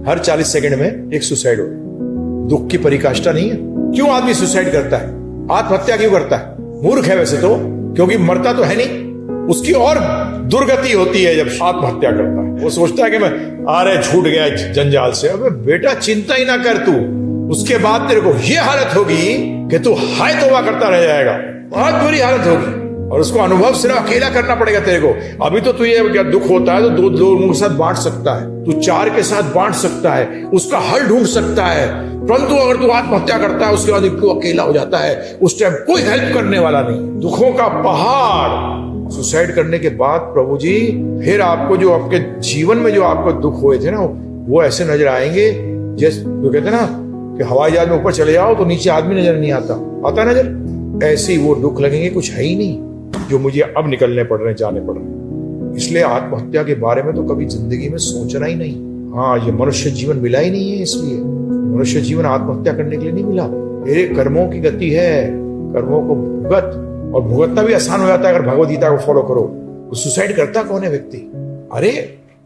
हर 40 second में एक suicide हो रहा है। दुख की पराकाष्ठा नहीं है। क्यों आदमी सुसाइड करता है, आत्महत्या क्यों करता है? मूर्ख है वैसे तो, क्योंकि मरता तो है नहीं। उसकी और दुर्गति होती है जब आत्महत्या करता है। वो सोचता है कि मैं छूट गया जंजाल से। अबे बेटा, चिंता ही ना कर तू, उसके बाद तेरे को ये हालत होगी कि तू हाय तौबा करता रह जाएगा। बहुत बुरी हालत होगी और उसको अनुभव सिर्फ अकेला करना पड़ेगा तेरे को। अभी तो तुझे क्या दुख होता है तो 2 लोगों के साथ बांट सकता है, तू 4 के साथ बांट सकता है, उसका हल ढूंढ सकता है। परंतु अगर तू आत्महत्या करता है उसके बाद तू अकेला हो जाता है, उस टाइम कोई हेल्प करने वाला नहीं। दुखों का पहाड़। सुसाइड करने के बाद प्रभु जी फिर आपको जो आपके जीवन में जो आपको दुख हुए थे ना, वो ऐसे नजर आएंगे जैसे वो कहते ना कि हवाई जहाज में ऊपर चले जाओ तो नीचे आदमी नजर नहीं आता नजर। ऐसे ही वो दुख लगेंगे, कुछ है ही नहीं जो मुझे अब निकलने पड़ रहे हैं, जाने पड़ रहे हैं। इसलिए आत्महत्या के बारे में तो कभी जिंदगी में सोचना ही नहीं। हाँ, ये मनुष्य जीवन मिला ही नहीं है, इसलिए मनुष्य जीवन आत्महत्या करने के लिए नहीं मिला। मेरे कर्मों की गति है, कर्मों को भुगत, और भुगतना भी आसान हो जाता है अगर भगवद गीता को फॉलो करो। वो सुसाइड करता कौन है व्यक्ति? अरे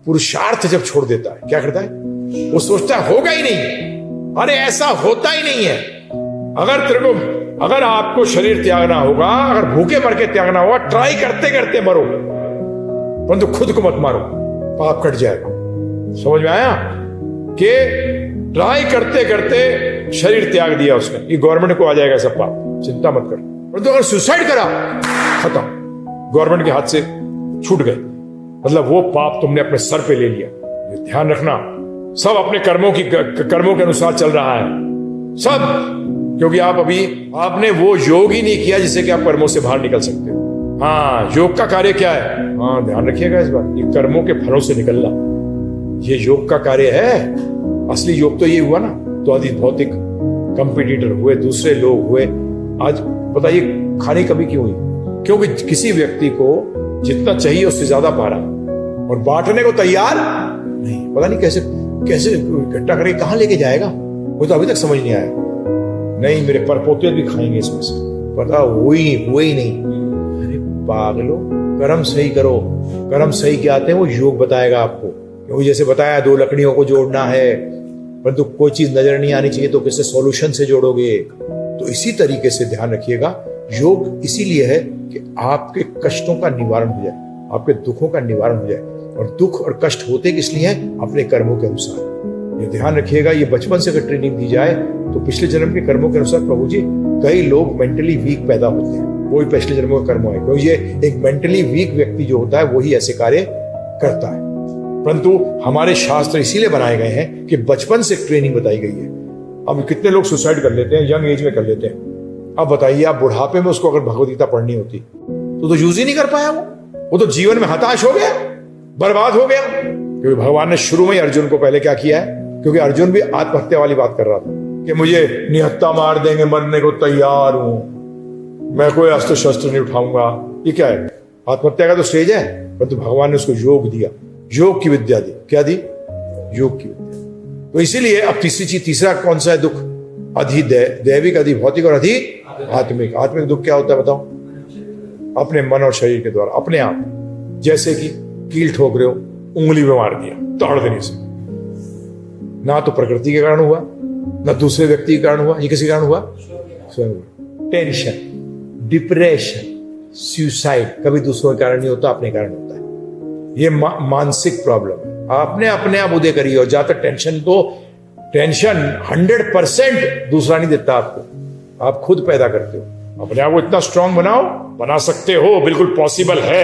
पुरुषार्थ जब छोड़ देता है, क्या करता है? वो सोचता है होगा ही नहीं। अरे ऐसा होता ही नहीं है। अगर आपको शरीर त्यागना होगा, अगर भूखे मर के त्यागना होगा, ट्राई करते करते मरो, परंतु खुद को मत मारो, पाप कट जाएगा। समझ में आया कि ट्राई करते करते शरीर त्याग दिया उसने, ये गवर्नमेंट को आ जाएगा सब पाप, चिंता मत कर। परंतु अगर सुसाइड करा, खत्म, गवर्नमेंट के हाथ से छूट गए, मतलब वो पाप तुमने अपने सर पे ले लिया। ये ध्यान रखना, सब अपने कर्मों के अनुसार चल रहा है सब, क्योंकि आपने वो योग ही नहीं किया जिससे कि आप कर्मों से बाहर निकल सकते हो। हाँ, योग का कार्य क्या है? हाँ, ध्यान रखिएगा इस बात, ये कर्मों के फलों से निकलना, ये योग का कार्य है। असली योग तो ये हुआ ना, तो आदि भौतिक कंपटीटर हुए, दूसरे लोग हुए। आज बताइए खाने कमी क्यों हुई? क्योंकि किसी व्यक्ति को जितना चाहिए उससे ज्यादा पा रहा और बांटने को तैयार नहीं। पता नहीं कैसे इकट्ठा करके कहां लेके जाएगा, वो तो अभी तक समझ नहीं आया। नहीं, मेरे परपोते भी खाएंगे इसमें से, पता हुई ही नहीं। अरे पागलो, कर्म सही करो। कर्म सही क्या आते हैं वो योग बताएगा आपको। क्योंकि जैसे बताया 2 लकड़ियों को जोड़ना है, परंतु कोई चीज नजर नहीं आनी चाहिए तो किससे सॉल्यूशन से जोड़ोगे। तो इसी तरीके से ध्यान रखिएगा, योग इसीलिए है कि आपके कष्टों का निवारण हो जाए, आपके दुखों का निवारण हो जाए। और दुख और कष्ट होते किस लिए हैं? अपने कर्मों के अनुसार। ये ध्यान रखिएगा, ये बचपन से अगर ट्रेनिंग दी जाए तो पिछले जन्म के कर्मों के अनुसार प्रभु जी कई लोग मेंटली वीक पैदा होते हैं, वो भी पिछले जन्मों का कर्म है। क्योंकि ये एक मेंटली वीक व्यक्ति जो होता है वही ऐसे कार्य करता है। परंतु हमारे शास्त्र इसीलिए बनाए गए हैं कि बचपन से ट्रेनिंग बताई गई है। अब कितने लोग सुसाइड कर लेते हैं, यंग एज में कर लेते हैं। अब बताइए, आप बुढ़ापे में उसको अगर भगवद गीता पढ़नी होती तो यूज ही नहीं कर पाया। वो तो जीवन में हताश हो गया, बर्बाद हो गया। क्योंकि भगवान ने शुरू में ही अर्जुन को पहले क्या किया है, क्योंकि अर्जुन भी आत्महत्या वाली बात कर रहा था कि मुझे निहत्था मार देंगे, मरने को तैयार हूं, मैं कोई अस्त्र शस्त्र नहीं उठाऊंगा। ये क्या है? आत्महत्या का तो स्टेज है। परंतु भगवान ने उसको योग दिया, योग की विद्या दी। क्या दी? योग की विद्या। तो इसीलिए अब तीसरा कौन सा है दुख? अधिदैविक, अधिभौतिक और अधि आत्मिक। आत्मिक दुख क्या होता है बताओ? अपने मन और शरीर के द्वारा, अपने आप। जैसे कि कील ठोक रहे हो, उंगली में मार दिया तोड़ देने से, ना तो प्रकृति के कारण हुआ, ना दूसरे व्यक्ति के कारण हुआ, ये किसी कारण हुआ? स्वयं हुआ। टेंशन, डिप्रेशन, सुसाइड कभी दूसरों के कारण नहीं होता, अपने कारण होता है। ये मानसिक प्रॉब्लम है। आपने अपने आप उदय करी। और जहां तक टेंशन 100% दूसरा नहीं देता आपको, आप खुद पैदा करते हो। अपने आप को इतना स्ट्रांग बनाओ, बना सकते हो, बिल्कुल पॉसिबल है।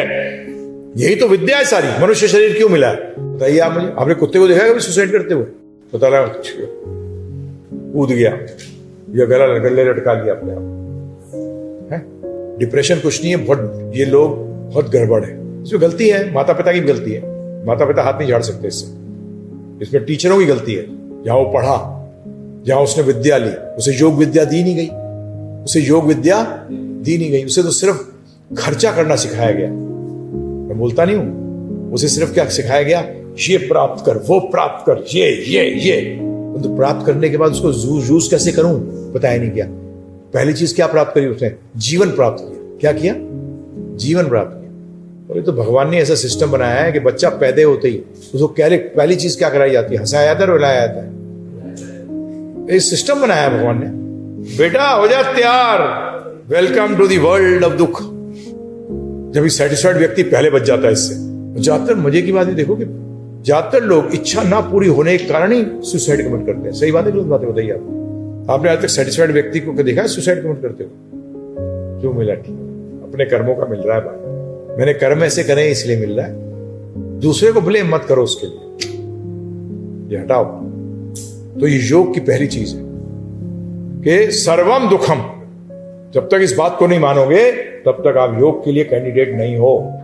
यही तो विद्या है सारी। मनुष्य शरीर क्यों मिला है बताइए आप मुझे? आपने कुत्ते को देखा है कभी सुसाइड करते हुए? पता लगा कूद गया या गले लटका लिया अपने आप है? डिप्रेशन कुछ नहीं है, बहुत ये लोग बहुत गड़बड़ है। इसमें गलती है, माता पिता की भी गलती है। माता पिता हाथ नहीं झाड़ सकते इसमें टीचरों की गलती है। जहां वो पढ़ा, जहां उसने विद्या ली, उसे योग विद्या दी नहीं गई, उसे तो सिर्फ खर्चा करना सिखाया गया। मैं बोलता नहीं हूं, उसे सिर्फ क्या सिखाया गया? ये प्राप्त कर, वो प्राप्त कर, ये। तो प्राप्त करने के बाद उसको यूज कैसे करूं बताया नहीं गया। पहली चीज क्या प्राप्त करी उसने? जीवन प्राप्त किया। क्या किया? जीवन प्राप्त किया। और ये तो भगवान ने ऐसा सिस्टम बनाया है कि बच्चा पैदा होते ही उसको पहली चीज क्या कराई जाती है? हंसाया जाता है, रुलाया जाता है। ये सिस्टम बनाया है भगवान ने। बेटा हो जा तैयार, welcome to the world of दुख। जब ये सेटिस्फाइड व्यक्ति पहले बच जाता है इससे। ज्यादातर मजे की बात है, देखो कि ज्यादातर लोग इच्छा ना पूरी होने के कारण ही सुसाइड कमिट करते हैं। सही बात है, गलत बात है, बताइए आप। आपने आज तक सेटिस्फाइड व्यक्ति को देखा है सुसाइड कमिट करते हो? क्यों मिला? अपने कर्मों का मिल रहा है भाई। मैंने कर्म ऐसे करे इसलिए मिल रहा है। दूसरे को ब्लेम मत करो उसके लिए, ये हटाओ। तो ये योग की पहली चीज है कि सर्वम दुखम। जब तक इस बात को नहीं मानोगे तब तक आप योग के लिए कैंडिडेट नहीं हो।